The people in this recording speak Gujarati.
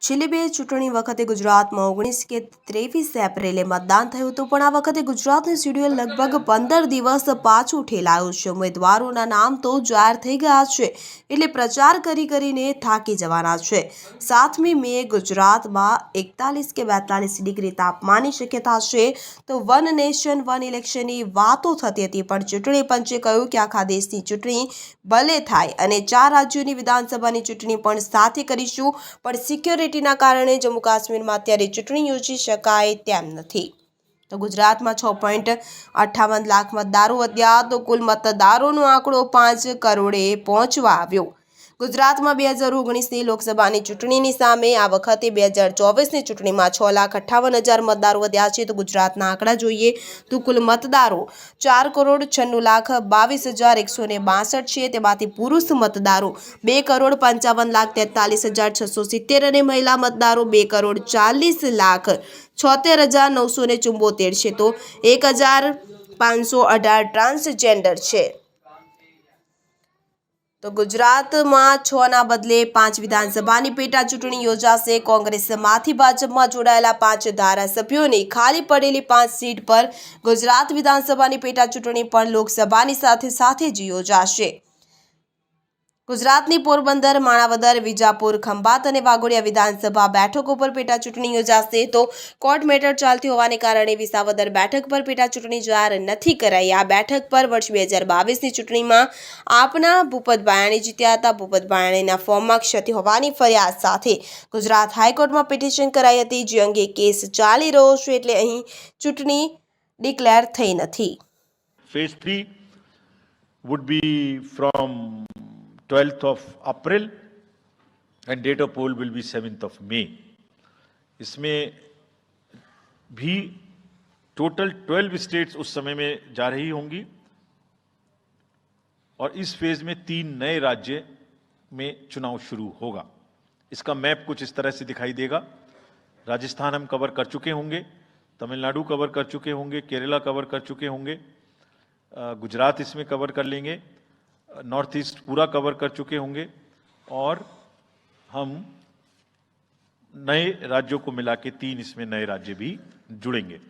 છેલ્લી બે ચૂંટણી વખતે ગુજરાતમાં 19 કે 23 એપ્રિલે મતદાન થયું હતું, પણ આ વખતે ગુજરાતનું શેડ્યુલ લગભગ 15 દિવસ પાછું ઠેલાયું છે। ઉમેદવારોના નામ તો જાહેર થઈ ગયા છે, એટલે પ્રચાર કરીને થાકી જવાના છે। 7મી મે ગુજરાતમાં 41 કે 42 ડિગ્રી તાપમાનની શક્યતા છે, તો વન નેશન વન ઇલેક્શનની વાતો થતી હતી, પણ ચૂંટણી પંચે કહ્યું કે આખા દેશની ચૂંટણી ભલે થાય અને 4 રાજ્યોની વિધાનસભાની ચૂંટણી પણ સાથે કરીશું, પણ સિક્યોરિટી ના કારણે જમ્મુ કાશ્મીરમાં અત્યારે ચૂંટણી યોજી શકાય તેમ નથી। તો ગુજરાતમાં 6.58 લાખ મતદારો વધ્યા, તો કુલ મતદારોનો આંકડો 5 કરોડે પહોંચવા આવ્યો। ગુજરાતમાં 2019ની લોકસભાની ચૂંટણીની સામે આ વખતે 2024ની ચૂંટણીમાં 6,58,000 મતદારો વધ્યા છે। તો ગુજરાતના આંકડા જોઈએ તો કુલ મતદારો 4,96,22,162 છે। તેમાંથી પુરુષ મતદારો 2,55,43,670 અને મહિલા મતદારો 2,40,76,974 છે। તો 1,518 ટ્રાન્સજેન્ડર છે। તો ગુજરાતમાં 6ના બદલે 5 વિધાનસભાની પેટા ચૂંટણી યોજાશે। કોંગ્રેસમાંથી ભાજપમાં જોડાયેલા 5 ધારાસભ્યોની ખાલી પડેલી 5 સીટ પર ગુજરાત વિધાનસભાની પેટા ચૂંટણી પણ લોકસભાની સાથે જ યોજાશે। ગુજરાતની પોરબંદર, માણાવદર, વિજાપુર, ખંભાત અને વાઘોડિયા વિધાનસભા બેઠકો પર પેટા ચૂંટણી યોજાશે। તો કોર્ટ મેટર ચાલતી હોવાને કારણે વિસાવદર બેઠક પર પેટા ચૂંટણી જાહેર નથી કરાઈ। આ બેઠક પર વર્ષ 2022ની ચૂંટણીમાં આપના ભૂપત ભાયાણી જીત્યા હતા। ભૂપત ભાયાણીના ફોર્મમાં ક્ષતિ હોવાની ફરિયાદ સાથે ગુજરાત હાઈકોર્ટમાં પિટિશન કરાઈ હતી, જે અંગે કેસ ચાલી રહ્યો છે, એટલે અહીં ચૂંટણી ડિક્લેર થઈ નથી। Phase 3 would be from 12th of April and date of poll will be 7th of May। इसमें भी टोटल 12 स्टेट्स उस समय में जा रही होंगी और इस फेज में 3 नए राज्य में चुनाव शुरू होगा। इसका मैप कुछ इस तरह से दिखाई देगा। राजस्थान हम कवर कर चुके होंगे, तमिलनाडु कवर कर चुके होंगे, केरला कवर कर चुके होंगे, गुजरात इसमें कवर कर लेंगे, नॉर्थ ईस्ट पूरा कवर कर चुके होंगे और हम नए राज्यों को मिला के 3 इसमें नए राज्य भी जुड़ेंगे।